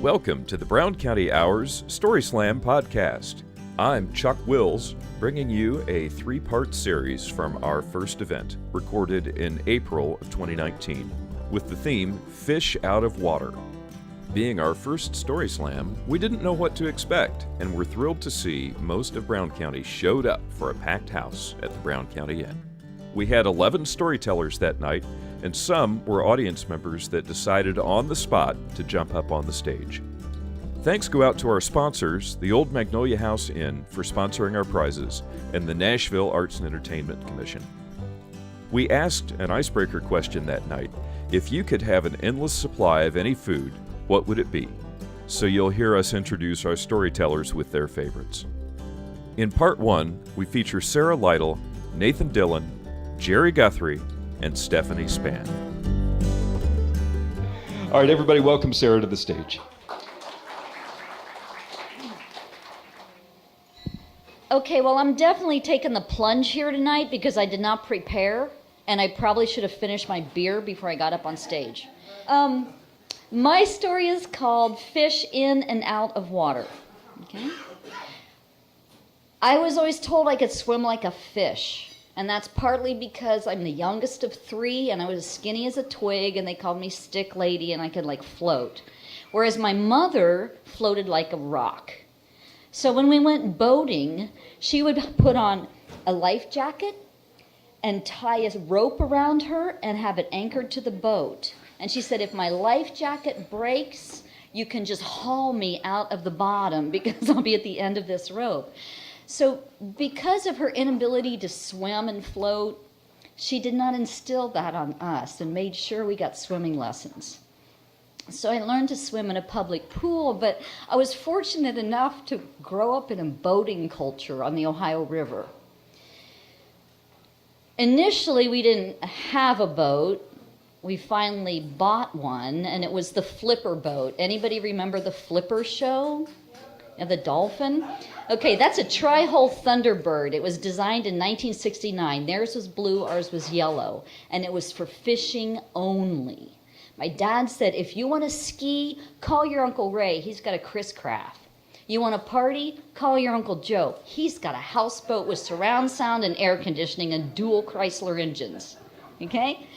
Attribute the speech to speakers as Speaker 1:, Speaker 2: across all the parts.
Speaker 1: Welcome to the Brown County Hours Story Slam podcast. I'm Chuck Wills, bringing you a three-part series from our first event, recorded in April of 2019, with the theme Fish Out of Water. Being our first Story Slam, we didn't know what to expect, and we're thrilled to see most of Brown County showed up for a packed house at the Brown County Inn. We had 11 storytellers that night, and some were audience members that decided on the spot to jump up on the stage. Thanks go out to our sponsors, the Old Magnolia House Inn, for sponsoring our prizes, and the Nashville Arts and Entertainment Commission. We asked an icebreaker question that night: if you could have an endless supply of any food, what would it be? So you'll hear us introduce our storytellers with their favorites. In part one, we feature Sarah Lyttle, Nathan Dillon, Gerry Guthrie, and Stephanie Spann. All right, everybody, welcome Sarah to the stage.
Speaker 2: Okay, well, I'm definitely taking the plunge here tonight because I did not prepare, and I probably should have finished my beer before I got up on stage. My story is called Fish In and Out of Water. Okay? I was always told I could swim like a fish. And that's partly because I'm the youngest of three, and I was as skinny as a twig, and they called me Stick Lady, and I could, float. Whereas my mother floated like a rock. So when we went boating, she would put on a life jacket and tie a rope around her and have it anchored to the boat. And she said, if my life jacket breaks, you can just haul me out of the bottom because I'll be at the end of this rope. So because of her inability to swim and float, she did not instill that on us and made sure we got swimming lessons. So I learned to swim in a public pool, but I was fortunate enough to grow up in a boating culture on the Ohio River. Initially, we didn't have a boat. We finally bought one, and it was the Flipper boat. Anybody remember the Flipper show? And the dolphin? Okay, that's a tri-hull Thunderbird. It was designed in 1969. Theirs was blue, ours was yellow, and it was for fishing only. My dad said, if you want to ski, call your Uncle Ray. He's got a Chris Craft. You want to party? Call your Uncle Joe. He's got a houseboat with surround sound and air conditioning and dual Chrysler engines. Okay?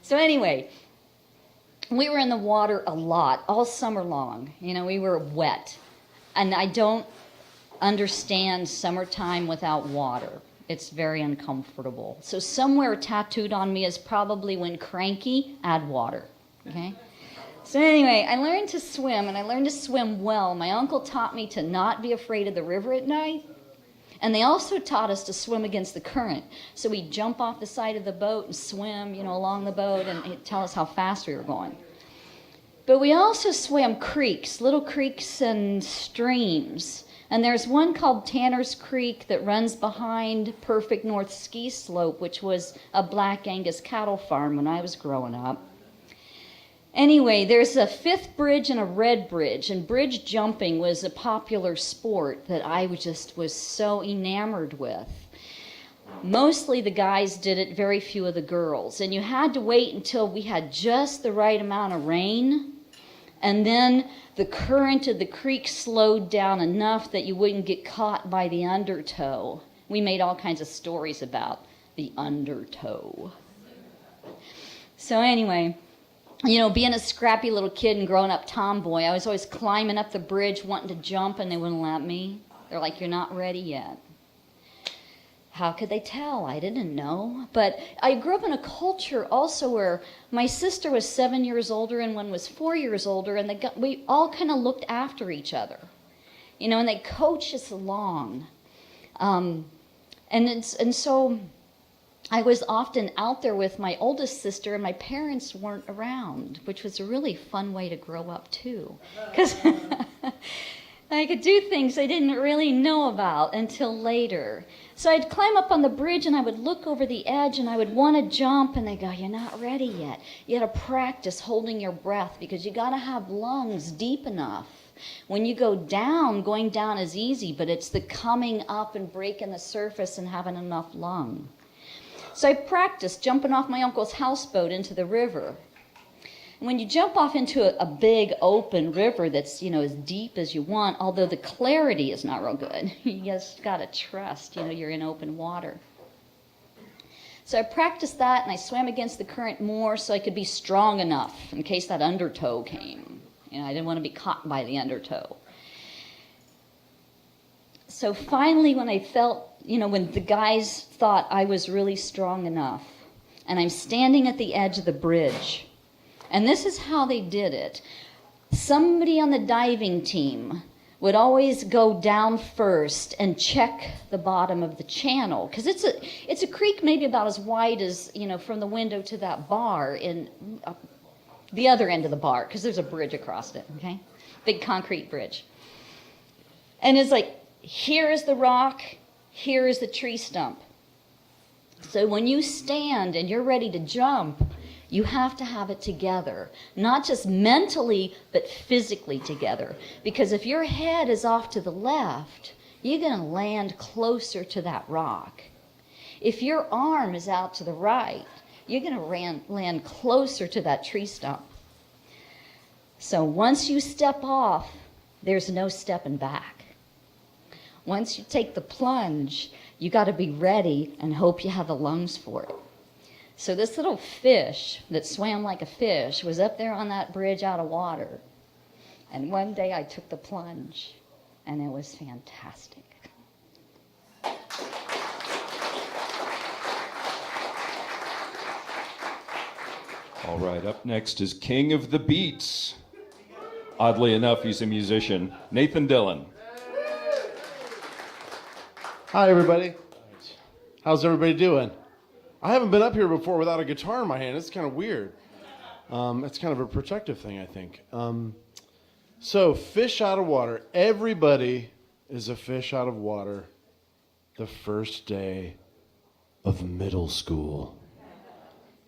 Speaker 2: So anyway, we were in the water a lot, all summer long. We were wet. And I don't understand summertime without water. It's very uncomfortable. So somewhere tattooed on me is probably when cranky, add water. Okay? So anyway, I learned to swim, and I learned to swim well. My uncle taught me to not be afraid of the river at night. And they also taught us to swim against the current. So we'd jump off the side of the boat and swim, along the boat, and he'd tell us how fast we were going. But we also swam creeks, little creeks and streams. And there's one called Tanner's Creek that runs behind Perfect North Ski Slope, which was a Black Angus cattle farm when I was growing up. Anyway, there's a Fifth Bridge and a Red Bridge, and bridge jumping was a popular sport that I was so enamored with. Mostly the guys did it, very few of the girls. And you had to wait until we had just the right amount of rain. And then the current of the creek slowed down enough that you wouldn't get caught by the undertow. We made all kinds of stories about the undertow. So anyway, being a scrappy little kid and growing up tomboy, I was always climbing up the bridge wanting to jump, and they wouldn't let me. They're like, you're not ready yet. How could they tell? I didn't know. But I grew up in a culture also where my sister was 7 years older and one was 4 years older, and we all kind of looked after each other, and they coached us along. And so I was often out there with my oldest sister, and my parents weren't around, which was a really fun way to grow up too, because I could do things I didn't really know about until later. So I'd climb up on the bridge, and I would look over the edge, and I would want to jump, and they go, you're not ready yet. You got to practice holding your breath because you got to have lungs deep enough. When you go down, going down is easy, but it's the coming up and breaking the surface and having enough lung. So I practiced jumping off my uncle's houseboat into the river. When you jump off into a big open river that's, as deep as you want, although the clarity is not real good, you just got to trust, you're in open water. So I practiced that, and I swam against the current more so I could be strong enough in case that undertow came. I didn't want to be caught by the undertow. So finally, when I felt, when the guys thought I was really strong enough, and I'm standing at the edge of the bridge, and this is how they did it. Somebody on the diving team would always go down first and check the bottom of the channel, because it's a creek maybe about as wide as, from the window to that bar in the other end of the bar, because there's a bridge across it, okay? Big concrete bridge. And it's like, here is the rock, here is the tree stump. So when you stand and you're ready to jump, you have to have it together, not just mentally, but physically together. Because if your head is off to the left, you're going to land closer to that rock. If your arm is out to the right, you're going to land closer to that tree stump. So once you step off, there's no stepping back. Once you take the plunge, you got to be ready and hope you have the lungs for it. So this little fish that swam like a fish was up there on that bridge out of water. And one day I took the plunge, and it was fantastic.
Speaker 1: All right, up next is King of the Beats. Oddly enough, he's a musician, Nathan Dillon.
Speaker 3: Hi, everybody. How's everybody doing? I haven't been up here before without a guitar in my hand. It's kind of weird. It's kind of a protective thing, I think. So, fish out of water. Everybody is a fish out of water the first day of middle school.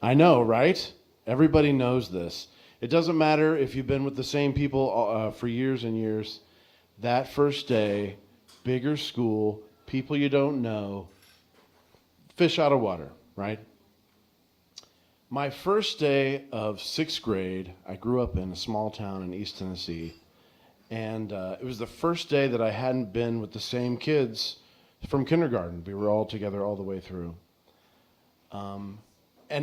Speaker 3: I know, right? Everybody knows this. It doesn't matter if you've been with the same people for years and years. That first day, bigger school, people you don't know, fish out of water, right? My first day of 6th grade, I grew up in a small town in East Tennessee, and it was the first day that I hadn't been with the same kids from kindergarten. We were all together all the way through. And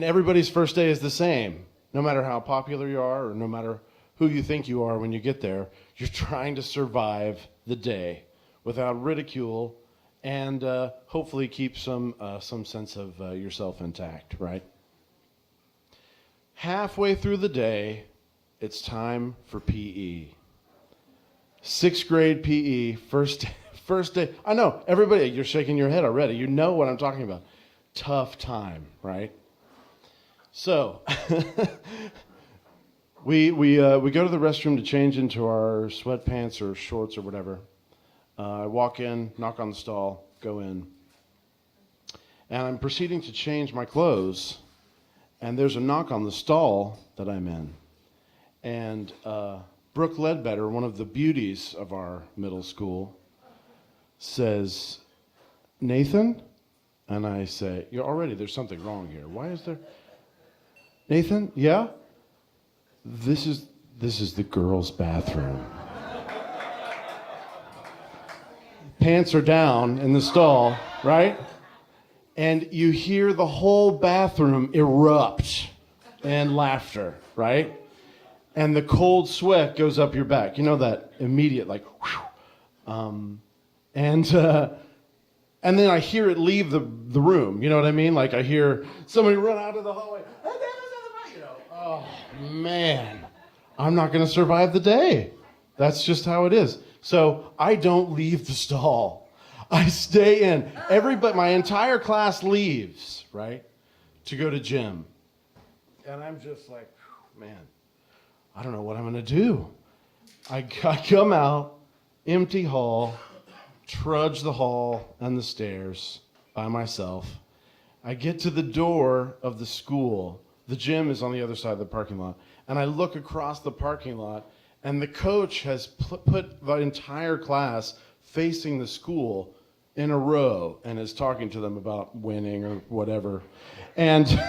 Speaker 3: everybody's first day is the same. No matter how popular you are or no matter who you think you are when you get there, you're trying to survive the day without ridicule and hopefully keep some sense of yourself intact, right? Halfway through the day, it's time for PE. 6th grade PE, first day. I know, everybody, you're shaking your head already. You know what I'm talking about. Tough time, right? So, we go to the restroom to change into our sweatpants or shorts or whatever. I walk in, knock on the stall, go in. And I'm proceeding to change my clothes, and there's a knock on the stall that I'm in. And Brooke Ledbetter, one of the beauties of our middle school, says, "Nathan?" And I say, there's something wrong here. Why is there... Nathan, yeah? This is the girls' bathroom. Pants are down in the stall, right? And you hear the whole bathroom erupt in laughter, right? And the cold sweat goes up your back. You know that immediate, like, whew. And then I hear it leave the room. You know what I mean? Like I hear somebody run out of the hallway. Oh, man. I'm not going to survive the day. That's just how it is. So I don't leave the stall. I stay in. My entire class leaves, right, to go to gym. And I'm just like, man, I don't know what I'm going to do. I come out, empty hall, trudge the hall and the stairs by myself. I get to the door of the school. The gym is on the other side of the parking lot. And I look across the parking lot, and the coach has put the entire class facing the school in a row and is talking to them about winning or whatever. And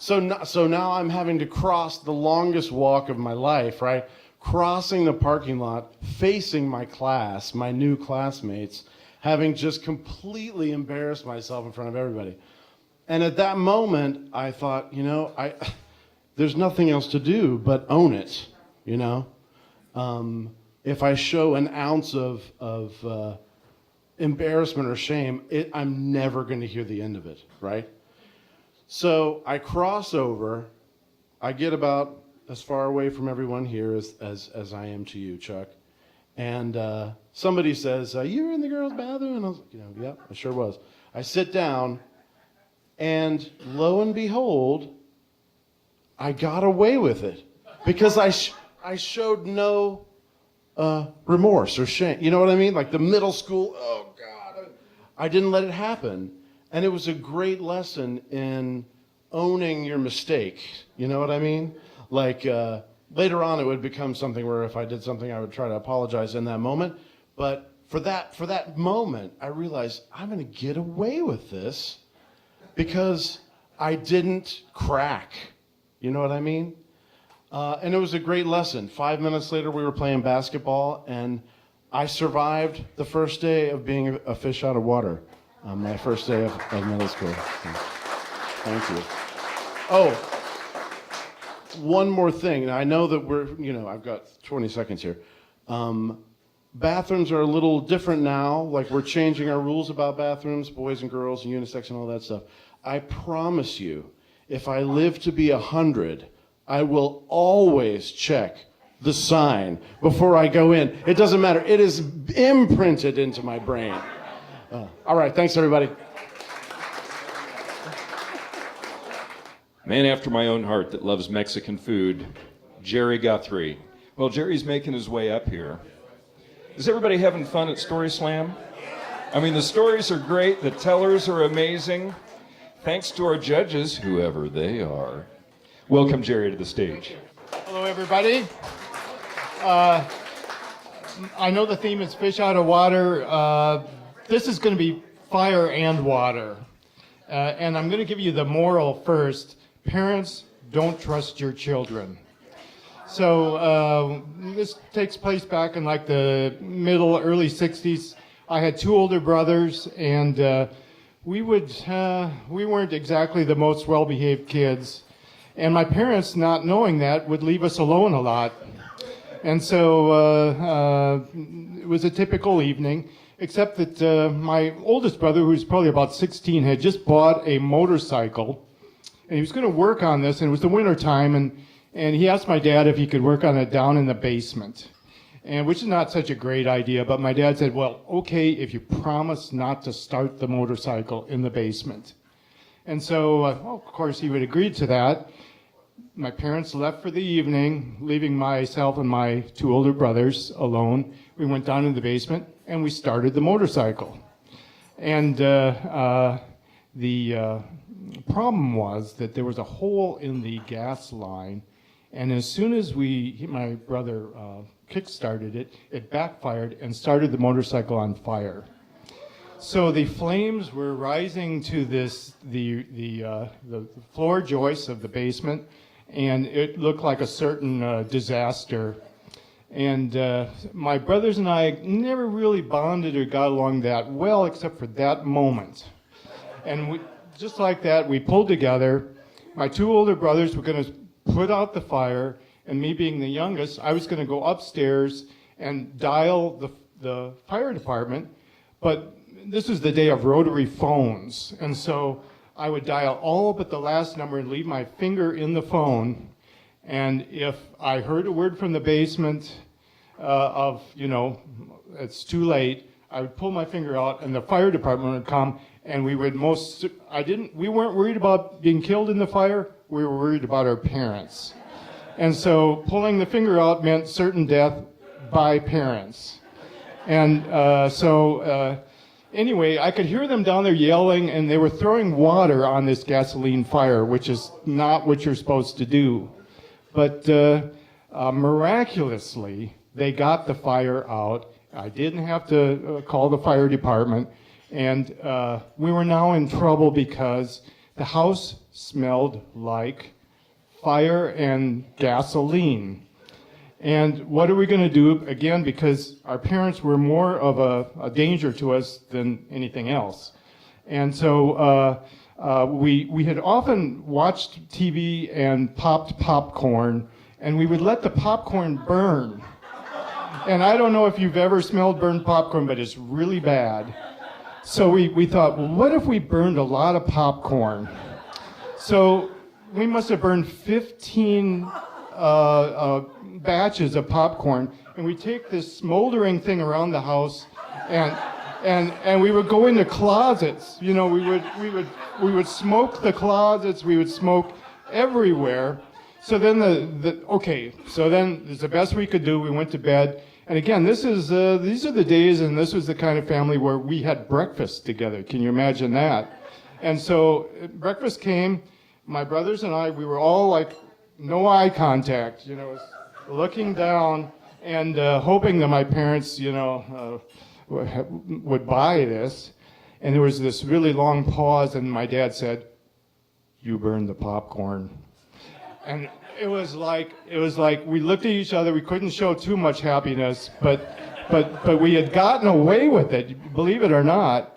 Speaker 3: So now I'm having to cross the longest walk of my life, right? Crossing the parking lot, facing my class, my new classmates, having just completely embarrassed myself in front of everybody. And at that moment, I thought, there's nothing else to do but own it, If I show an ounce of embarrassment or shame, I'm never going to hear the end of it, right? So I cross over. I get about as far away from everyone here as I am to you, Chuck. And somebody says, you were in the girls' bathroom? And I was like, yeah, I sure was. I sit down, and lo and behold, I got away with it. Because I showed no remorse or shame. You know what I mean? Like the middle school, oh God. I didn't let it happen. And it was a great lesson in owning your mistake. You know what I mean? Like later on, it would become something where if I did something, I would try to apologize in that moment. But for that moment, I realized I'm going to get away with this because I didn't crack. You know what I mean? And it was a great lesson. 5 minutes later, we were playing basketball, and I survived the first day of being a fish out of water. My first day of middle school. So, thank you. Oh, one more thing. Now, I know that I've got 20 seconds here. Bathrooms are a little different now. Like, we're changing our rules about bathrooms, boys and girls, and unisex and all that stuff. I promise you, if I live to be 100, I will always check the sign before I go in. It doesn't matter. It is imprinted into my brain. All right, thanks, everybody.
Speaker 1: Man after my own heart that loves Mexican food, Gerry Guthrie. Well, Gerry's making his way up here. Is everybody having fun at Story Slam? I mean, the stories are great. The tellers are amazing. Thanks to our judges, whoever they are. Welcome, Gerry, to the stage.
Speaker 4: Hello, everybody. I know the theme is fish out of water. This is going to be fire and water. And I'm going to give you the moral first. Parents, don't trust your children. So this takes place back in like the early 60s. I had two older brothers, and we weren't exactly the most well-behaved kids. And my parents, not knowing that, would leave us alone a lot. And so it was a typical evening, except that my oldest brother, who was probably about 16, had just bought a motorcycle. And he was going to work on this, and it was the winter time, and he asked my dad if he could work on it down in the basement, and which is not such a great idea, but my dad said, well, okay, if you promise not to start the motorcycle in the basement. And so, of course, he would agree to that. My parents left for the evening, leaving myself and my two older brothers alone. We went down in the basement, and we started the motorcycle. And the problem was that there was a hole in the gas line, and as soon as my brother kick-started it, it backfired and started the motorcycle on fire. So the flames were rising to the floor joists of the basement, and it looked like a certain disaster. And my brothers and I never really bonded or got along that well, except for that moment. And just like that, we pulled together. My two older brothers were going to put out the fire, and me being the youngest, I was going to go upstairs and dial the fire department. But this was the day of rotary phones, and so I would dial all but the last number and leave my finger in the phone. And if I heard a word from the basement it's too late, I would pull my finger out, and the fire department would come. And we weren't worried about being killed in the fire, we were worried about our parents. And so pulling the finger out meant certain death by parents. And anyway, I could hear them down there yelling, and they were throwing water on this gasoline fire, which is not what you're supposed to do. But miraculously, they got the fire out. I didn't have to call the fire department. And we were now in trouble because The house smelled like fire and gasoline. And what are we going to do? Again, because our parents were more of a danger to us than anything else. And so we had often watched TV and popped popcorn, and we would let the popcorn burn. And I don't know if you've ever smelled burned popcorn, but it's really bad. So we thought, well, what if we burned a lot of popcorn? So we must have burned 15 batches of popcorn, and we take this smoldering thing around the house, and we would go into closets. You know, we would smoke the closets. We would smoke everywhere. So then so then it's the best we could do. We went to bed, and again, these are the days, and this was the kind of family where we had breakfast together. Can you imagine that? And so breakfast came. My brothers and I, we were all like, no eye contact, you know, looking down and hoping that my parents, you know, would buy this. And there was this really long pause, and my dad said, "You burned the popcorn." And it was like we looked at each other. We couldn't show too much happiness, but we had gotten away with it, believe it or not.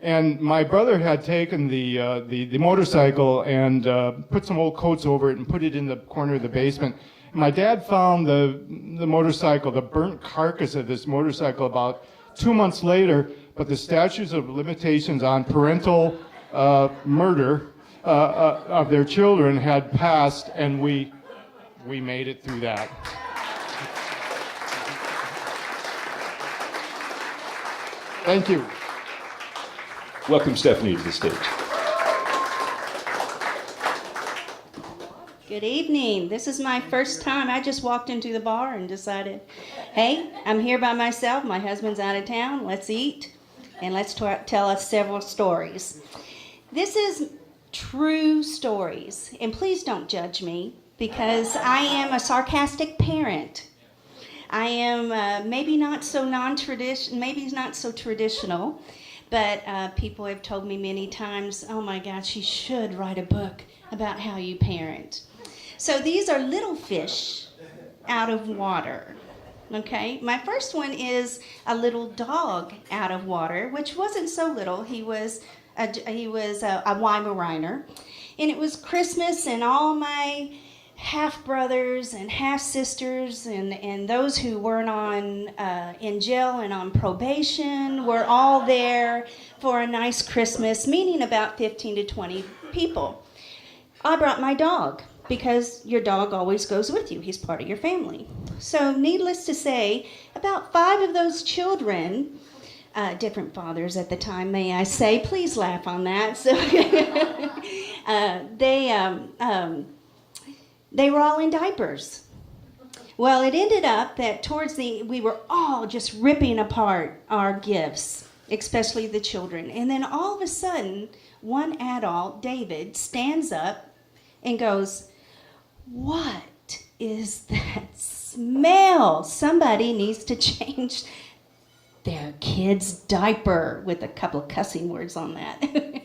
Speaker 4: And my brother had taken the motorcycle and put some old coats over it and put it in the corner of the basement. My dad found the motorcycle, the burnt carcass of this motorcycle, about 2 months later, but the statutes of limitations on parental murder of their children had passed, and we made it through that. Thank you.
Speaker 5: Welcome Stephanie to the stage.
Speaker 6: Good evening. This is my first time. I just walked into the bar and decided, hey, I'm here by myself. My husband's out of town. Let's eat and let's tell us several stories. This is true stories. And please don't judge me, because I am a sarcastic parent. I am maybe not so traditional, but people have told me many times, oh my gosh, you should write a book about how you parent. So these are little fish out of water. Okay, my first one is a little dog out of water, which wasn't so little. He was a Weimaraner, and it was Christmas, and all my half-brothers and half-sisters and those who weren't in jail and on probation were all there for a nice Christmas, meeting about 15 to 20 people. I brought my dog, because your dog always goes with you. He's part of your family. So needless to say, about 5 of those children, different fathers at the time, may I say, please laugh on that. So they were all in diapers. Well, it ended up that we were all just ripping apart our gifts, especially the children. And then all of a sudden, one adult, David, stands up and goes, "What is that smell? Somebody needs to change their kid's diaper," with a couple of cussing words on that.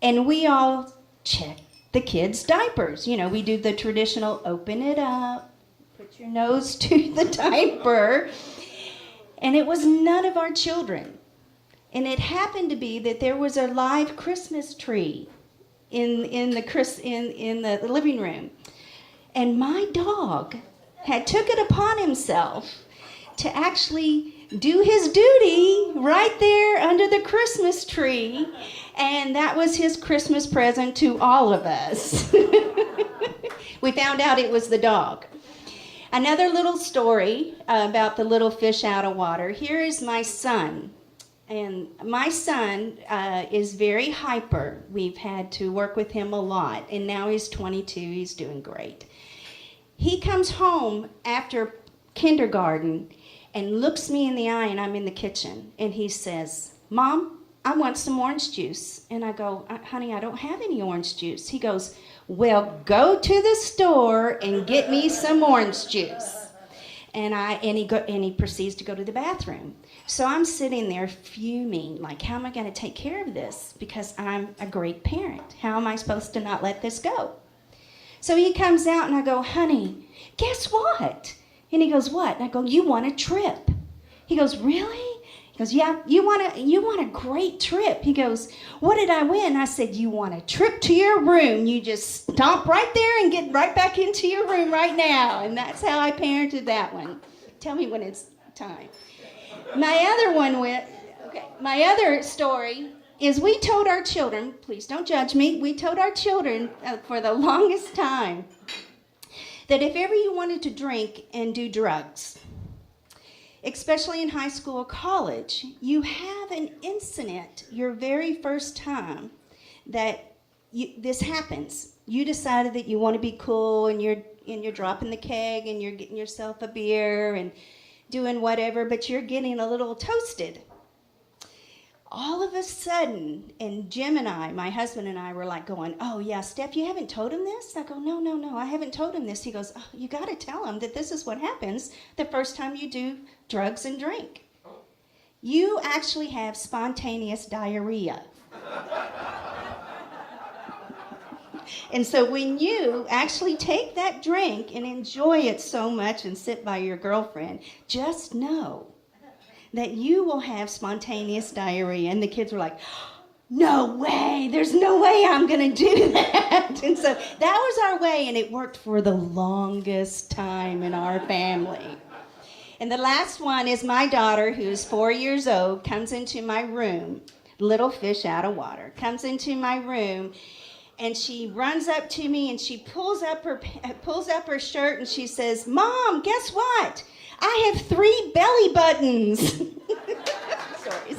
Speaker 6: And we all checked the kids' diapers. You know, we do the traditional open it up, put your nose to the diaper. And it was none of our children. And it happened to be that there was a live Christmas tree in the living room. And my dog had took it upon himself to actually do his duty right there under the Christmas tree, and that was his Christmas present to all of us. We found out it was the dog. Another little story about the little fish out of water. Here is my son. And my son is very hyper. We've had to work with him a lot, and now he's 22. He's doing great. He comes home after kindergarten and looks me in the eye, and I'm in the kitchen, and he says, "Mom, I want some orange juice." And I go, "Honey, I don't have any orange juice." He goes, "Well, go to the store and get me some orange juice." And he proceeds to go to the bathroom. So I'm sitting there fuming, like, how am I going to take care of this? Because I'm a great parent. How am I supposed to not let this go? So he comes out and I go, honey, guess what? And he goes, what? And I go, you want a trip. He goes, really? He goes, yeah, you want a great trip. He goes, what did I win? I said, you want a trip to your room. You just stomp right there and get right back into your room right now. And that's how I parented that one. Tell me when it's time. My other story is we told our children, please don't judge me, we told our children for the longest time that if ever you wanted to drink and do drugs, especially in high school or college, you have an incident your very first time that this happens. You decided that you want to be cool and you're dropping the keg and you're getting yourself a beer and doing whatever, but you're getting a little toasted. All of a sudden, and Jim and I, my husband and I, were like going, oh yeah, Steph, you haven't told him this? I go, no, I haven't told him this. He goes, oh, you got to tell him that this is what happens the first time you do drugs and drink. You actually have spontaneous diarrhea. And so when you actually take that drink and enjoy it so much and sit by your girlfriend, just know that you will have spontaneous diarrhea. And the kids were like, no way, there's no way I'm going to do that. And so that was our way, and it worked for the longest time in our family. And the last one is my daughter, who's 4 years old, comes into my room, little fish out of water, comes into my room, and she runs up to me and she pulls up her shirt and she says, Mom, guess what? I have 3 belly buttons. Sorry.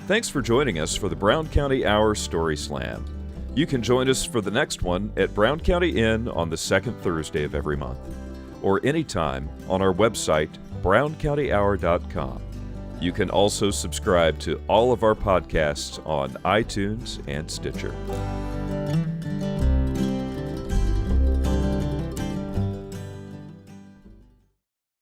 Speaker 1: Thanks for joining us for the Brown County Hour Story Slam. You can join us for the next one at Brown County Inn on the second Thursday of every month, or anytime on our website, browncountyhour.com. You can also subscribe to all of our podcasts on iTunes and Stitcher.